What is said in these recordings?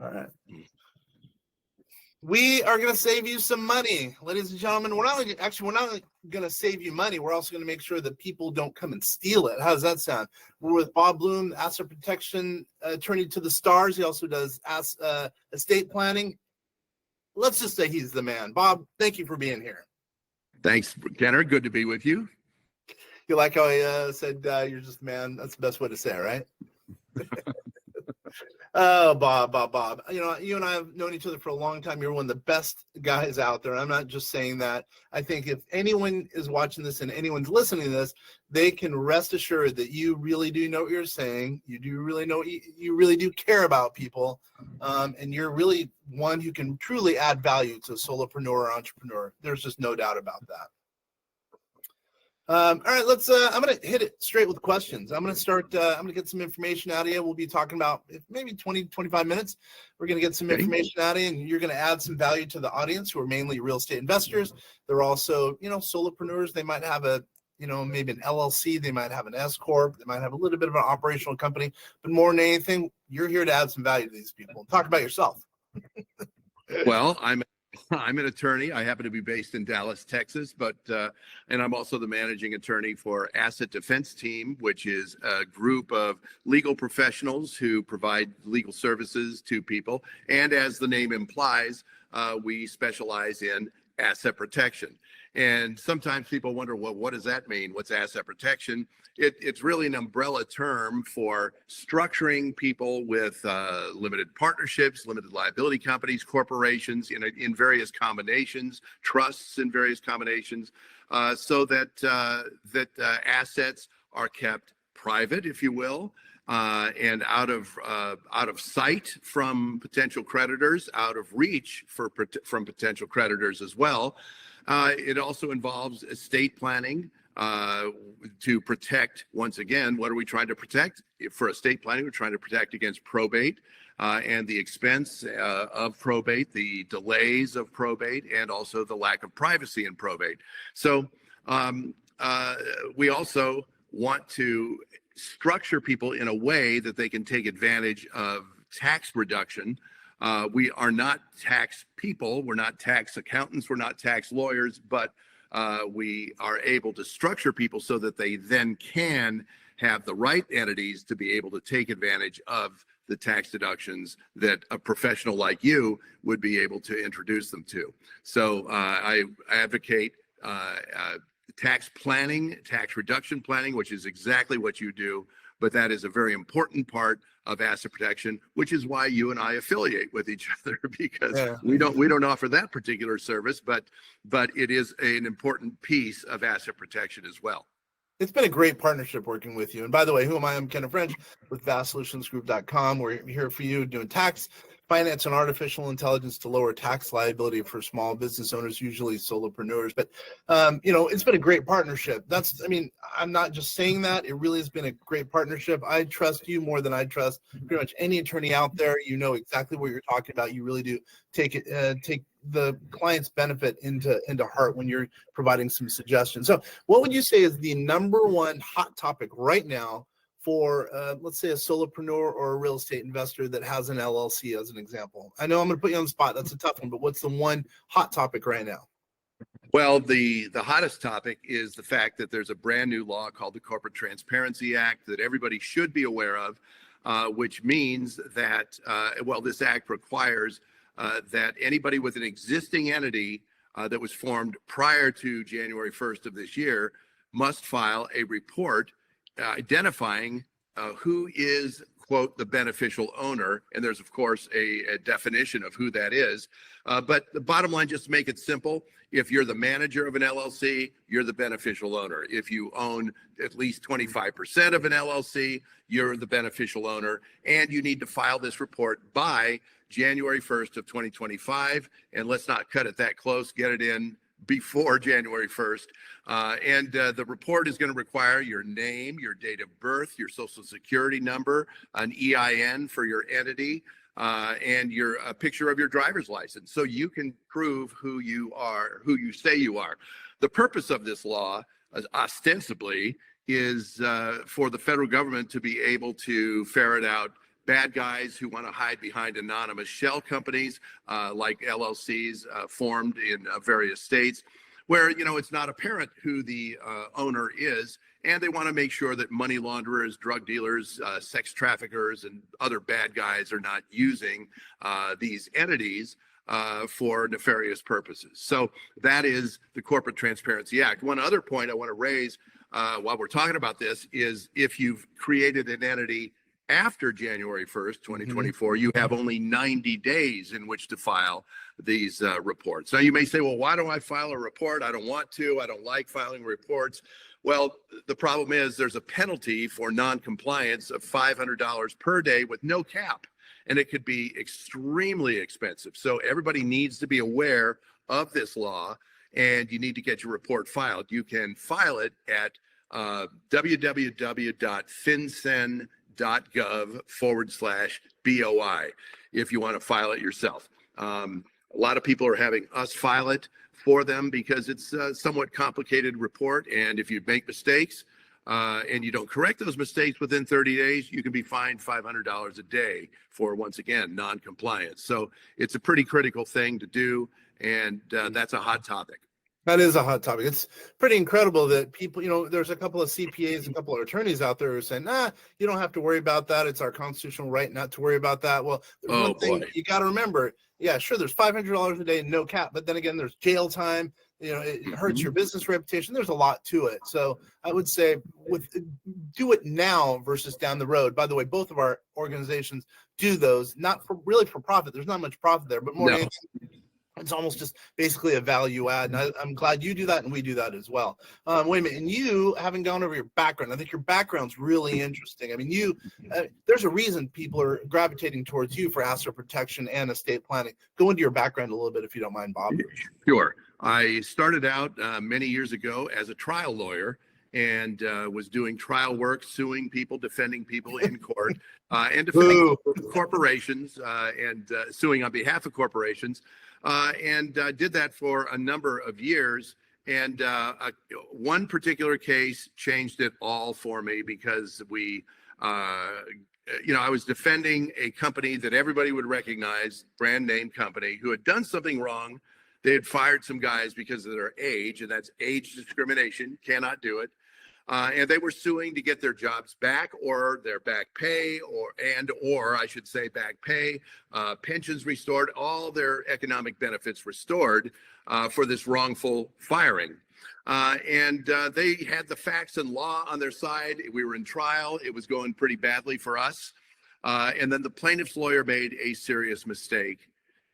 All right. We are going to save you some money, ladies and gentlemen. We're not going to save you money. We're also going to make sure that people don't come and steal it. How does that sound? We're with Bob Bluhm, asset protection attorney to the stars. He also does estate planning. Let's just say he's the man. Bob, thank you for being here. Thanks, Kenner. Good to be with you. You like how I said you're just the man? That's the best way to say it, right? Oh, Bob. You know, you and I have known each other for a long time. You're one of the best guys out there. I'm not just saying that. I think if anyone is watching this and anyone's listening to this, they can rest assured that you really do know what you're saying. You do really know, you really do care about people. And you're really one who can truly add value to a solopreneur or entrepreneur. There's just no doubt about that. All right, I'm going to hit it straight with questions. I'm going to get some information out of you. We'll be talking about maybe 20, 25 minutes. We're going to get some information out of you, and you're going to add some value to the audience who are mainly real estate investors. They're also, solopreneurs. They might have maybe an LLC. They might have an S Corp. They might have a little bit of an operational company, but more than anything, you're here to add some value to these people. Talk about yourself. Well, I'm an attorney. I happen to be based in Dallas, Texas, and I'm also the managing attorney for Asset Defense Team, which is a group of legal professionals who provide legal services to people. And as the name implies, we specialize in asset protection. And sometimes people wonder, well, what does that mean? What's asset protection? It's really an umbrella term for structuring people with limited partnerships, limited liability companies, corporations in various combinations, trusts in various combinations, so that assets are kept private, if you will, and out of sight from potential creditors, out of reach from potential creditors as well. It also involves estate planning to protect, once again, what are we trying to protect? For estate planning, we're trying to protect against probate and the expense of probate, the delays of probate, and also the lack of privacy in probate. So we also want to structure people in a way that they can take advantage of tax reduction. We are not tax people, we're not tax accountants, we're not tax lawyers, but we are able to structure people so that they then can have the right entities to be able to take advantage of the tax deductions that a professional like you would be able to introduce them to. So I advocate tax planning, tax reduction planning, which is exactly what you do, but that is a very important part of asset protection, which is why you and I affiliate with each other, because we don't offer that particular service, but it is an important piece of asset protection as well. It's been a great partnership working with you. And by the way, who am I? I'm Kenneth French with vastsolutionsgroup.com. We're here for you doing tax, finance, and artificial intelligence to lower tax liability for small business owners, usually solopreneurs. But, it's been a great partnership. I'm not just saying that. It really has been a great partnership. I trust you more than I trust pretty much any attorney out there. You know exactly what you're talking about. You really do take the client's benefit into heart when you're providing some suggestions. So what would you say is the number one hot topic right now for, let's say, a solopreneur or a real estate investor that has an LLC as an example? I know I'm going to put you on the spot. That's a tough one, but what's the one hot topic right now? Well, the hottest topic is the fact that there's a brand new law called the Corporate Transparency Act that everybody should be aware of, which means that, this act requires that anybody with an existing entity that was formed prior to January 1st of this year must file a report identifying who is, quote, the beneficial owner. And there's, of course, a definition of who that is. But the bottom line, just to make it simple, if you're the manager of an LLC, you're the beneficial owner. If you own at least 25% of an LLC, you're the beneficial owner. And you need to file this report by January 1st of 2025. And let's not cut it that close, get it in before January 1st. And the report is going to require your name, your date of birth, your social security number, an EIN for your entity, and a picture of your driver's license, so you can prove who you are, who you say you are. The purpose of this law, ostensibly, is for the federal government to be able to ferret out bad guys who want to hide behind anonymous shell companies like LLCs formed in various states, where it's not apparent who the owner is, and they want to make sure that money launderers, drug dealers, sex traffickers, and other bad guys are not using these entities for nefarious purposes. So that is the Corporate Transparency Act. One other point I want to raise while we're talking about this is if you've created an entity after January 1st, 2024, you have only 90 days in which to file these reports. Now, you may say, well, why don't I file a report? I don't want to. I don't like filing reports. Well, the problem is there's a penalty for non-compliance of $500 per day with no cap, and it could be extremely expensive. So everybody needs to be aware of this law, and you need to get your report filed. You can file it at www.fincen.gov/BOI if you want to file it yourself. A lot of people are having us file it for them because it's a somewhat complicated report, and if you make mistakes and you don't correct those mistakes within 30 days, you can be fined $500 a day for, once again, non-compliance. So it's a pretty critical thing to do, and that's a hot topic. That is a hot topic. It's pretty incredible that people, there's a couple of CPAs, a couple of attorneys out there who are saying, you don't have to worry about that. It's our constitutional right not to worry about that. Well, there's one thing you got to remember. Yeah, sure, there's $500 a day and no cap, but then again, there's jail time. It hurts your business reputation. There's a lot to it. So I would say do it now versus down the road. By the way, both of our organizations do those, not for profit. There's not much profit there, but more it's almost just basically a value add. And I'm glad you do that, and we do that as well. Wait a minute. And you haven't gone over your background. I think your background's really interesting. I mean, there's a reason people are gravitating towards you for asset protection and estate planning. Go into your background a little bit, if you don't mind, Bob. Sure. I started out many years ago as a trial lawyer and was doing trial work, suing people, defending people in court, and defending corporations and suing on behalf of corporations. And did that for a number of years. And one particular case changed it all for me because I was defending a company that everybody would recognize, brand name company, who had done something wrong. They had fired some guys because of their age, and that's age discrimination, cannot do it. And they were suing to get their jobs back, or their back pay, or I should say back pay, pensions restored, all their economic benefits restored for this wrongful firing. And they had the facts and law on their side. We were in trial. It was going pretty badly for us. And then the plaintiff's lawyer made a serious mistake,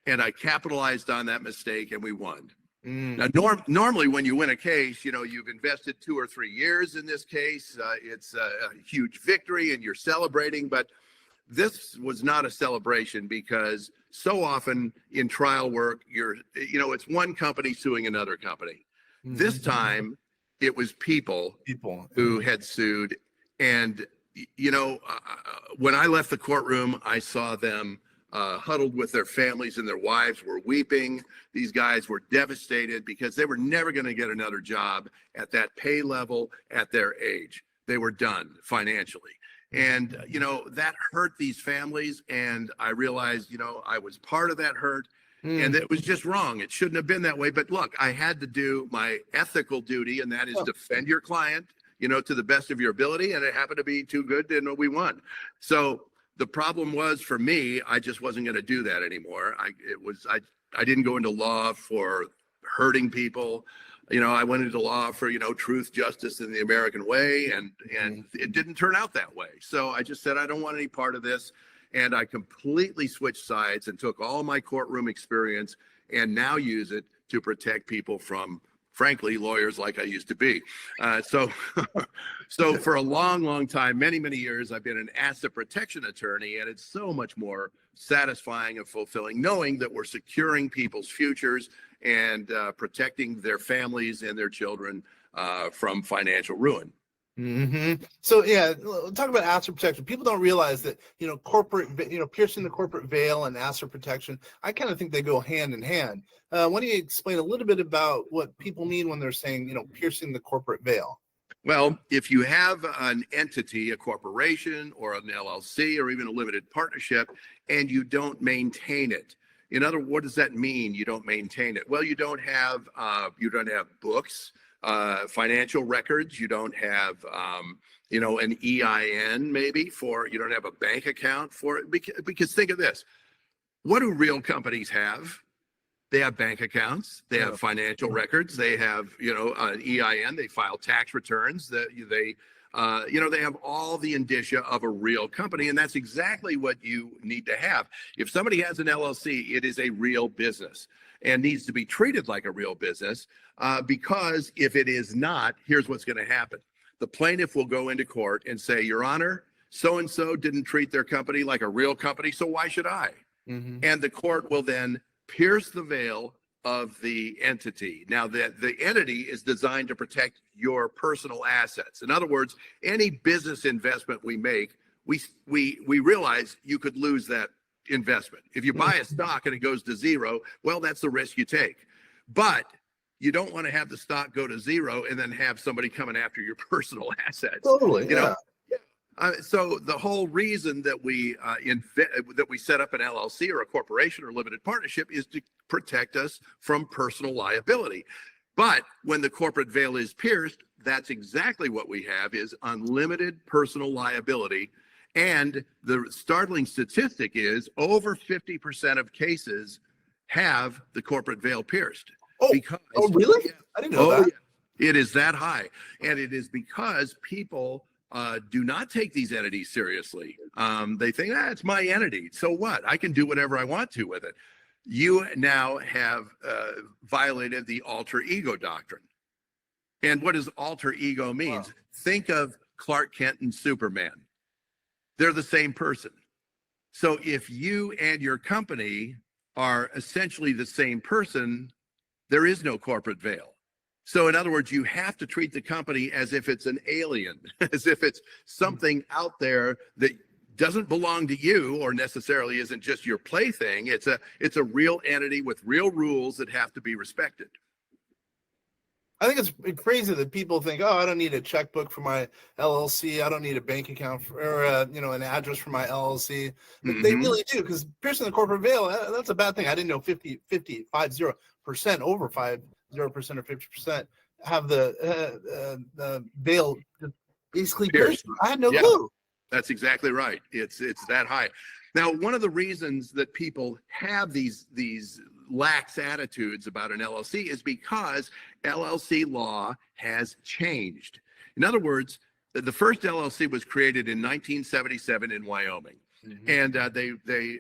and I capitalized on that mistake, and we won. Now, normally when you win a case, you've invested 2 or 3 years in this case. It's a huge victory and you're celebrating, but this was not a celebration because so often in trial work, it's one company suing another company. This time it was people who had sued. And, when I left the courtroom, I saw them huddled with their families, and their wives were weeping. These guys were devastated because they were never going to get another job at that pay level at their age. They were done financially. And, that hurt these families. And I realized, I was part of that hurt, and it was just wrong. It shouldn't have been that way. But look, I had to do my ethical duty, and that is defend your client, to the best of your ability. And it happened to be too good, and we won. So the problem was, for me, I just wasn't going to do that anymore. I didn't go into law for hurting people. I went into law for, truth, justice, and the American way, and it didn't turn out that way. So I just said, I don't want any part of this. And I completely switched sides and took all my courtroom experience and now use it to protect people from, frankly, lawyers like I used to be. So for a long, long time, many, many years, I've been an asset protection attorney, and it's so much more satisfying and fulfilling knowing that we're securing people's futures and protecting their families and their children from financial ruin. So talk about asset protection. People don't realize that corporate, piercing the corporate veil and asset protection, I kind of think they go hand in hand. Why don't you explain a little bit about what people mean when they're saying piercing the corporate veil? Well, if you have an entity, a corporation or an LLC or even a limited partnership, and you don't maintain it, what does that mean? You don't maintain it. Well, you don't have books, financial records. You don't have an EIN maybe you don't have a bank account for it. Because think of this: what do real companies have? They have bank accounts, they have financial records, they have, an EIN, they file tax returns, they have all the indicia of a real company. And that's exactly what you need to have. If somebody has an LLC, it is a real business and needs to be treated like a real business, because if it is not, here's what's going to happen. The plaintiff will go into court and say, Your Honor, so-and-so didn't treat their company like a real company, so why should I? Mm-hmm. And the court will then pierce the veil of the entity. Now, the entity is designed to protect your personal assets. In other words, any business investment we make, we realize you could lose that investment. If you buy a stock and it goes to zero, well, that's the risk you take. But you don't want to have the stock go to zero and then have somebody coming after your personal assets. Totally, yeah. So the whole reason that we set up an LLC or a corporation or limited partnership is to protect us from personal liability. But when the corporate veil is pierced, that's exactly what we have: is unlimited personal liability. And the startling statistic is over 50% of cases have the corporate veil pierced. Oh, really? I didn't know that. Yeah. It is that high. And it is because people do not take these entities seriously. They think, it's my entity. So what? I can do whatever I want to with it. You now have violated the alter ego doctrine. And what does alter ego means? Wow. Think of Clark Kent and Superman. They're the same person. So if you and your company are essentially the same person, there is no corporate veil. So in other words, you have to treat the company as if it's an alien, as if it's something out there that doesn't belong to you or necessarily isn't just your plaything. It's a real entity with real rules that have to be respected. I think it's crazy that people think, I don't need a checkbook for my LLC. I don't need a bank account or an address for my LLC. But they really do, because piercing the corporate veil, that's a bad thing. I didn't know 50% over 50% or 50% have the veil basically pierced. I had no clue. That's exactly right. It's that high. Now, one of the reasons that people have these lax attitudes about an LLC is because LLC law has changed. In other words, the first LLC was created in 1977 in Wyoming. Mm-hmm. And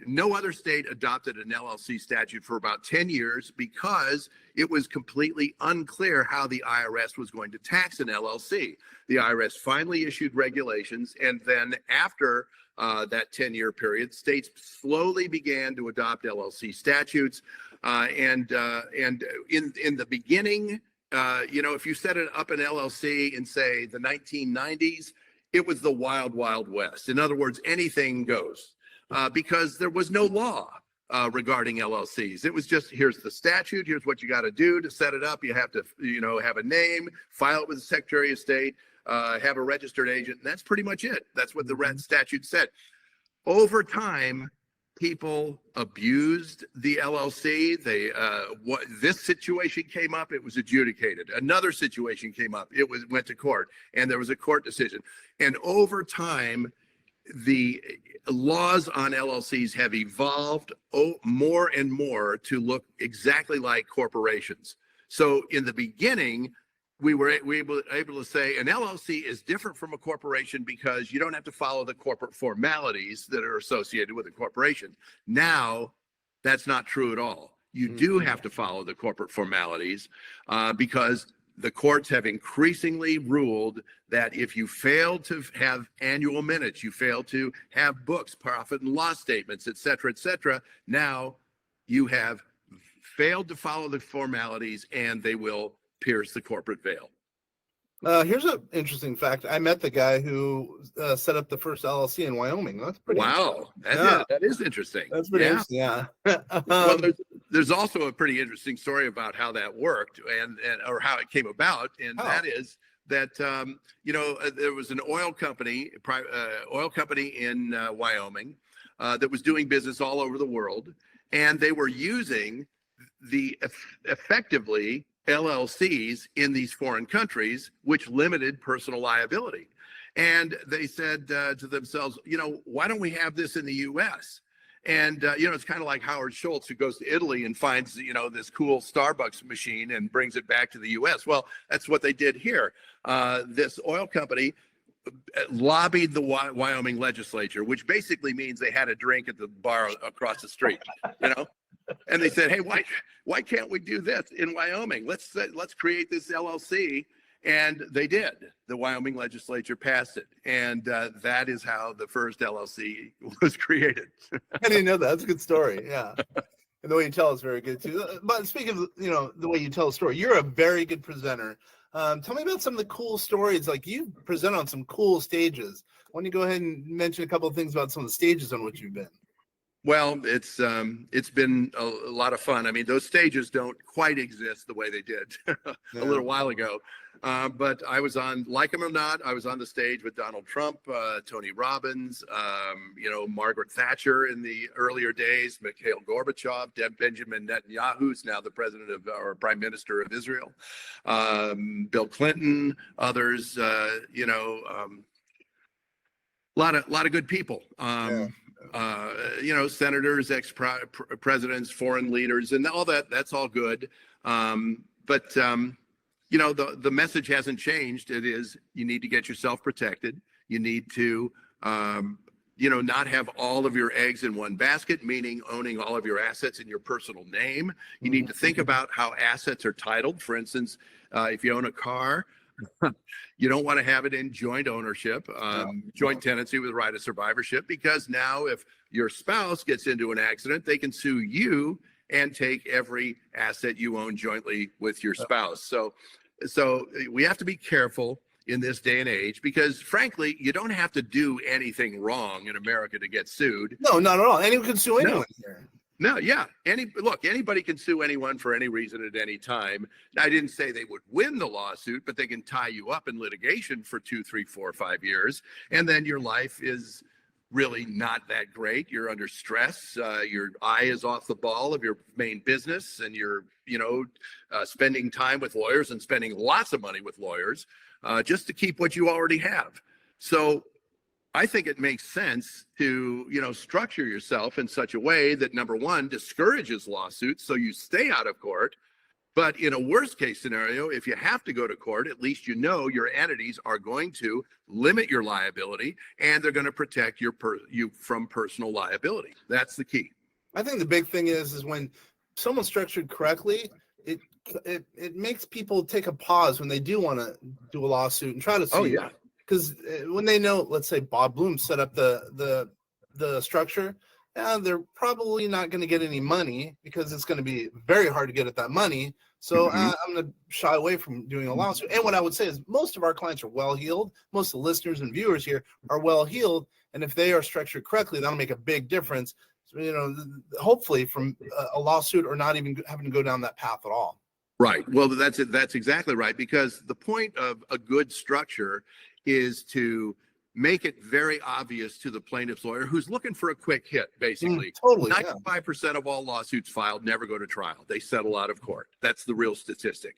no other state adopted an LLC statute for about 10 years because it was completely unclear how the IRS was going to tax an LLC. The IRS finally issued regulations, and then after that 10-year period, states slowly began to adopt LLC statutes. And in the beginning, if you set up an LLC in, say, the 1990s, it was the wild, wild west. In other words, anything goes, because there was no law regarding LLCs. It was just, here's the statute, here's what you got to do to set it up. You have to, have a name, file it with the Secretary of State, have a registered agent, and that's pretty much it. That's what the statute said. Over time, people abused the LLC. This situation came up, it was adjudicated. Another situation came up, went to court, and there was a court decision. And over time, the laws on LLCs have evolved more and more to look exactly like corporations. So in the beginning, we were able to say an LLC is different from a corporation because you don't have to follow the corporate formalities that are associated with a corporation. Now, that's not true at all. You do have to follow the corporate formalities because the courts have increasingly ruled that if you fail to have annual minutes, you fail to have books, profit and loss statements, et cetera, now you have failed to follow the formalities and they will pierce the corporate veil. Here's an interesting fact. I met the guy who set up the first LLC in Wyoming. That's pretty wow. That is interesting. That's pretty interesting. Yeah. Well, there's also a pretty interesting story about how that worked and or how it came about, and that is that there was an oil company in Wyoming that was doing business all over the world, and they were using effectively LLCs in these foreign countries, which limited personal liability. And they said to themselves, why don't we have this in the U.S.? And, it's kind of like Howard Schultz, who goes to Italy and finds, this cool Starbucks machine and brings it back to the U.S. Well, that's what they did here. This oil company lobbied the Wyoming legislature, which basically means they had a drink at the bar across the street, and they said, hey, why can't we do this in Wyoming? Let's create this LLC. And they did. The Wyoming legislature passed it. And that is how the first LLC was created. I didn't know that. That's a good story. Yeah. And the way you tell is very good too. But speaking of, the way you tell a story, you're a very good presenter. Tell me about some of the cool stories. Like, you present on some cool stages. Why don't you go ahead and mention a couple of things about some of the stages on which you've been? Well, it's been a lot of fun. I mean, those stages don't quite exist the way they did a little while ago. But I was on, like them or not, I was on the stage with Donald Trump, Tony Robbins, Margaret Thatcher in the earlier days, Mikhail Gorbachev, Benjamin Netanyahu, who's now the president of, or prime minister of Israel, Bill Clinton, others, a lot of good people. Senators, ex-presidents, foreign leaders, and all that, that's all good. But the message hasn't changed. It is, you need to get yourself protected. You need to, not have all of your eggs in one basket, meaning owning all of your assets in your personal name. You need to think about how assets are titled. For instance, if you own a car, you don't want to have it in joint ownership, joint tenancy with right of survivorship, because now if your spouse gets into an accident, they can sue you and take every asset you own jointly with your spouse. So we have to be careful in this day and age, because frankly, you don't have to do anything wrong in America to get sued. No, not at all. Anyone can sue anyone here. No, yeah. Anybody can sue anyone for any reason at any time. I didn't say they would win the lawsuit, but they can tie you up in litigation for 2, 3, 4, 5 years. And then your life is really not that great. You're under stress. Your eye is off the ball of your main business, and you're, spending time with lawyers and spending lots of money with lawyers just to keep what you already have. So I think it makes sense to, structure yourself in such a way that, number one, discourages lawsuits so you stay out of court. But in a worst case scenario, if you have to go to court, at least your entities are going to limit your liability, and they're going to protect you from personal liability. That's the key. I think the big thing is when someone's structured correctly, it makes people take a pause when they do want to do a lawsuit and try to sue you. Because when they know, let's say Bob Bluhm set up the structure, they're probably not going to get any money, because it's going to be very hard to get at that money. So I'm going to shy away from doing a lawsuit. And what I would say is most of our clients are well-heeled. Most of the listeners and viewers here are well-heeled. And if they are structured correctly, that'll make a big difference. So, hopefully from a lawsuit, or not even having to go down that path at all. Right. Well, that's it. That's exactly right. Because the point of a good structure is to make it very obvious to the plaintiff's lawyer, who's looking for a quick hit, basically. Totally. 95% of all lawsuits filed never go to trial. They settle out of court. That's the real statistic.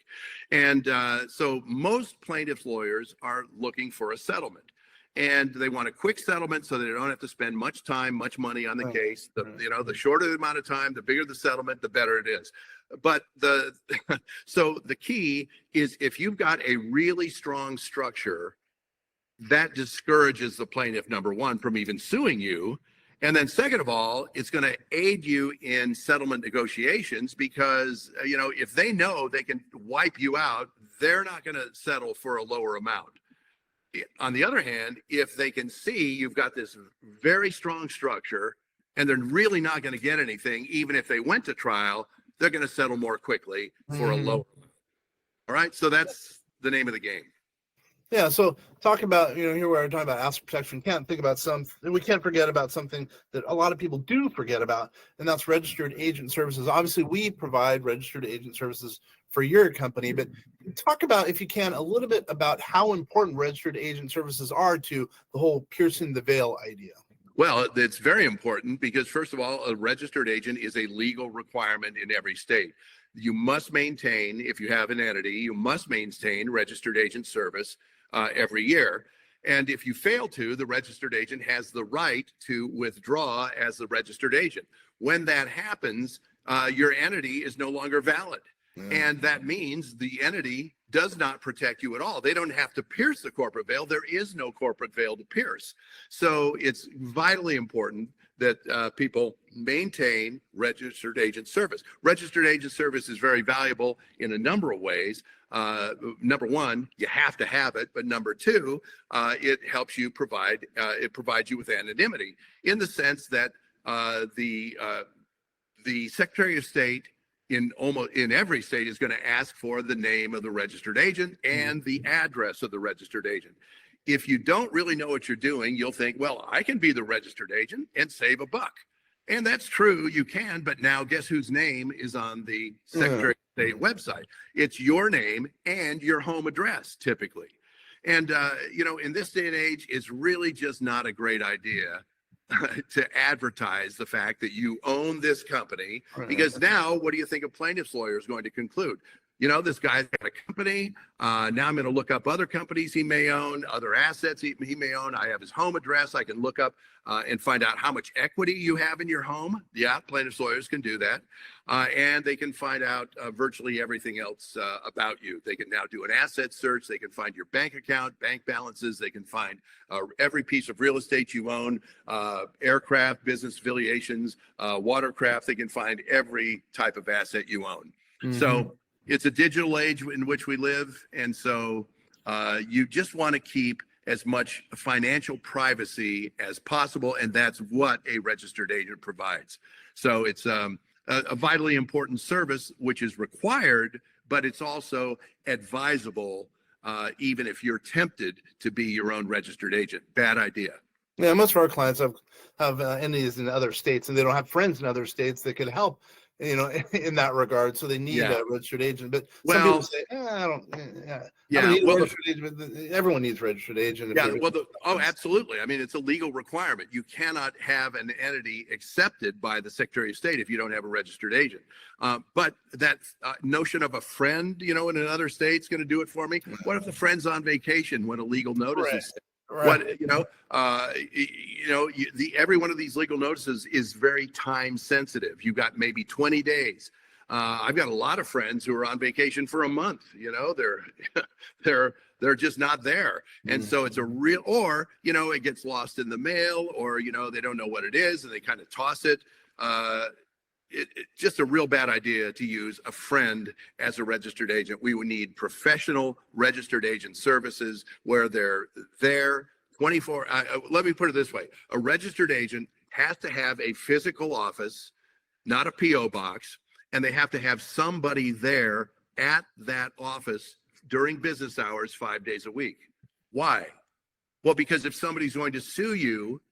And so most plaintiff's lawyers are looking for a settlement. And they want a quick settlement so they don't have to spend much time, much money on the case. The shorter the amount of time, the bigger the settlement, the better it is. But so the key is, if you've got a really strong structure, that discourages the plaintiff, number one, from even suing you. And then second of all, it's going to aid you in settlement negotiations, because, if they know they can wipe you out, they're not going to settle for a lower amount. On the other hand, if they can see you've got this very strong structure and they're really not going to get anything, even if they went to trial, they're going to settle more quickly for a lower amount. All right. So that's the name of the game. Yeah, so talk about, here we are talking about asset protection. We can't forget about something that a lot of people do forget about, and that's registered agent services. Obviously, we provide registered agent services for your company, but talk about, if you can, a little bit about how important registered agent services are to the whole piercing the veil idea. Well, it's very important because, first of all, a registered agent is a legal requirement in every state. You must maintain, if you have an entity, you must maintain registered agent service every year. And if you fail to, the registered agent has the right to withdraw as the registered agent. When that happens, your entity is no longer valid. And that means the entity does not protect you at all. They don't have to pierce the corporate veil. There is no corporate veil to pierce. So it's vitally important that people maintain registered agent service. Registered agent service is very valuable in a number of ways. Number one, you have to have it, but number two, it helps you it provides you with anonymity in the sense that the Secretary of State in every state is going to ask for the name of the registered agent and the address of the registered agent. If you don't really know what you're doing, you'll think, well, I can be the registered agent and save a buck. And that's true, you can, but now guess whose name is on the Secretary of State website? It's your name and your home address, typically. And, in this day and age, it's really just not a great idea to advertise the fact that you own this company, because now what do you think a plaintiff's lawyer is going to conclude? This guy's got a company. Now I'm going to look up other companies he may own, other assets he may own. I have his home address. I can look up and find out how much equity you have in your home. Yeah, plaintiff's lawyers can do that. And they can find out virtually everything else about you. They can now do an asset search. They can find your bank account, bank balances. They can find every piece of real estate you own, aircraft, business affiliations, watercraft. They can find every type of asset you own. So it's a digital age in which we live. And so you just want to keep as much financial privacy as possible. And that's what a registered agent provides. So it's a vitally important service, which is required, but it's also advisable, even if you're tempted to be your own registered agent. Bad idea. Yeah, most of our clients have entities in other states, and they don't have friends in other states that could help, in that regard. So they need a registered agent. But some people say, I don't need a registered agent. But everyone needs a registered agent. Yeah, absolutely. I mean, it's a legal requirement. You cannot have an entity accepted by the Secretary of State if you don't have a registered agent. But that notion of a friend, in another state's going to do it for me. What if the friend's on vacation when a legal notice is sent? Right. Every one of these legal notices is very time sensitive. You've got maybe 20 days. I've got a lot of friends who are on vacation for a month. They're just not there. And so it's it gets lost in the mail, or, they don't know what it is and they kind of toss it. It's just a real bad idea to use a friend as a registered agent. We would need professional registered agent services where they're there 24. Let me put it this way. A registered agent has to have a physical office, not a P.O. box, and they have to have somebody there at that office during business hours 5 days a week. Why? Well, because if somebody's going to sue you,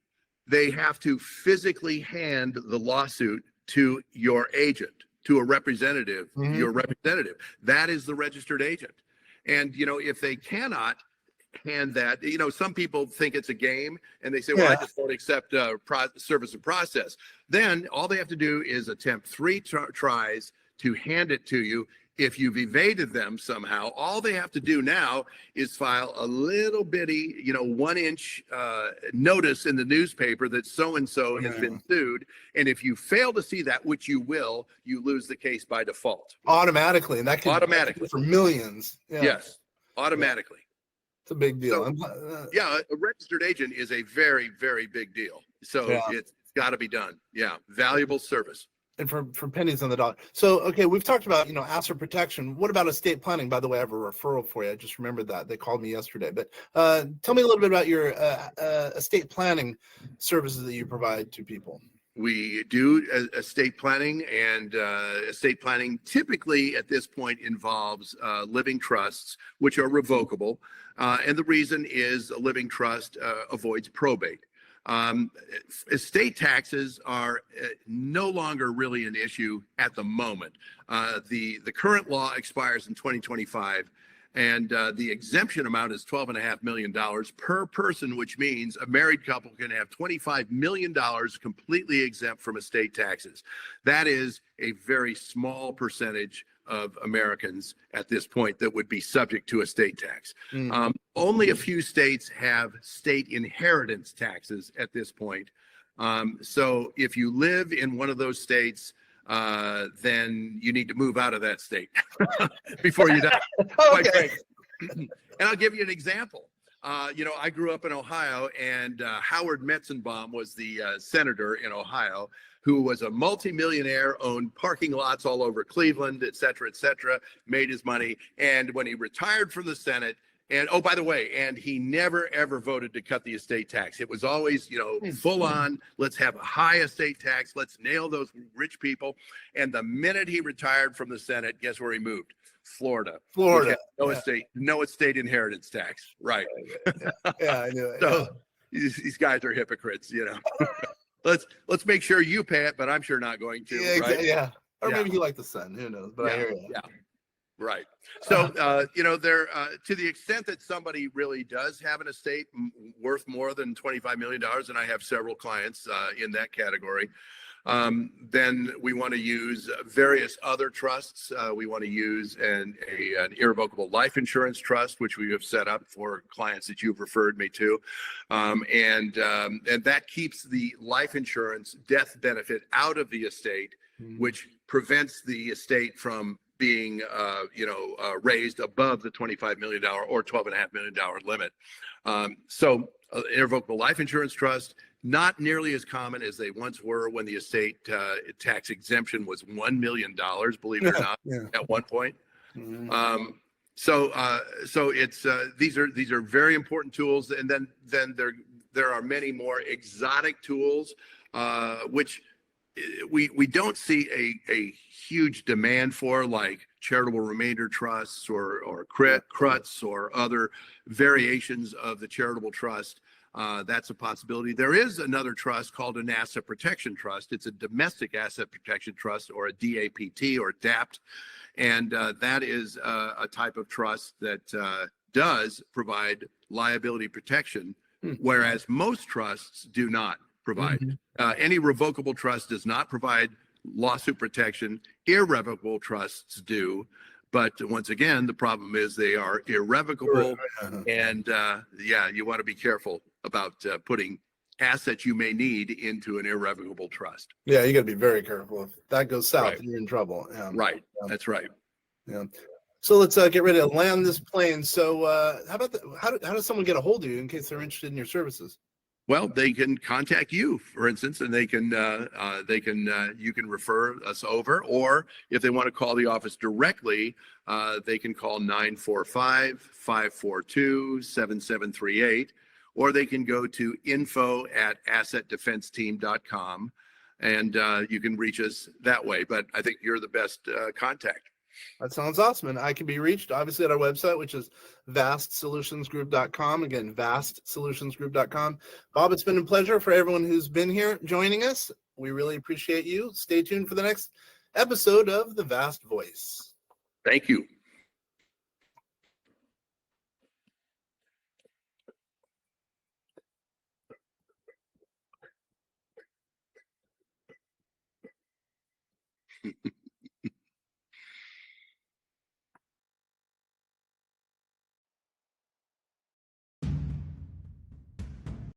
they have to physically hand the lawsuit to your agent, to a representative, your representative. That is the registered agent. And, if they cannot hand that, some people think it's a game and they say, well, I just don't accept service of process. Then all they have to do is attempt 3 tries to hand it to you. If you've evaded them somehow, all they have to do now is file a little bitty, 1-inch notice in the newspaper that so-and-so has been sued. And if you fail to see that, which you will, you lose the case by default. Automatically. And that can automatically for millions. Yeah. Yes, automatically. It's a big deal. A registered agent is a very, very big deal. So it's got to be done. Yeah, valuable service. And for pennies on the dollar. So, okay, we've talked about, asset protection. What about estate planning? By the way, I have a referral for you. I just remembered that. They called me yesterday. But tell me a little bit about your estate planning services that you provide to people. We do estate planning, and estate planning typically at this point involves living trusts, which are revocable. And the reason is a living trust avoids probate. Estate taxes are no longer really an issue at the moment. The current law expires in 2025. And the exemption amount is $12.5 million per person, which means a married couple can have $25 million completely exempt from estate taxes. That is a very small percentage of Americans at this point that would be subject to estate tax. Only a few states have state inheritance taxes at this point. So if you live in one of those states, then you need to move out of that state before you die. Okay. And I'll give you an example. I grew up in Ohio, and Howard Metzenbaum was the senator in Ohio, who was a multimillionaire, owned parking lots all over Cleveland, et cetera, made his money. And when he retired from the Senate, and oh, by the way, and he never, ever voted to cut the estate tax. It was always, full on, let's have a high estate tax. Let's nail those rich people. And the minute he retired from the Senate, guess where he moved? Florida. No estate inheritance tax. Right. Yeah, I knew it. So these guys are hypocrites, Let's make sure you pay it, but I'm sure not going to. Yeah, right? yeah. Or maybe you like the sun. Who knows? But I hear you. Yeah. Right. So, there, to the extent that somebody really does have an estate worth more than $25 million, and I have several clients in that category, then we want to use various other trusts. We want to use an irrevocable life insurance trust, which we have set up for clients that you've referred me to. And that keeps the life insurance death benefit out of the estate, which prevents the estate from being, raised above the $25 million or $12.5 million limit. So irrevocable life insurance trust, not nearly as common as they once were when the estate tax exemption was $1 million, believe it or not, at one point. So it's these are very important tools, and then there are many more exotic tools, which we don't see a huge demand for, like charitable remainder trusts or CRUTs or other variations of the charitable trust. That's a possibility. There is another trust called an asset protection trust. It's a domestic asset protection trust, or a DAPT or DAPT. And that is a type of trust that does provide liability protection, whereas most trusts do not provide. Any revocable trust does not provide lawsuit protection. Irrevocable trusts do. But once again, the problem is they are irrevocable. And you want to be careful about putting assets you may need into an irrevocable trust. Yeah, you got to be very careful. If that goes south, Right. you're in trouble. Right. That's right. Yeah. So let's get ready to land this plane. So how does someone get a hold of you in case they're interested in your services? Well, they can contact you, for instance, and you can refer us over, or if they want to call the office directly, they can call 945-542-7738, or they can go to info@assetdefenseteam.com, and you can reach us that way. But I think you're the best contact. That sounds awesome. And I can be reached obviously at our website, which is vastsolutionsgroup.com. Again, vastsolutionsgroup.com. Bob, it's been a pleasure for everyone who's been here joining us. We really appreciate you. Stay tuned for the next episode of The Vast Voice. Thank you.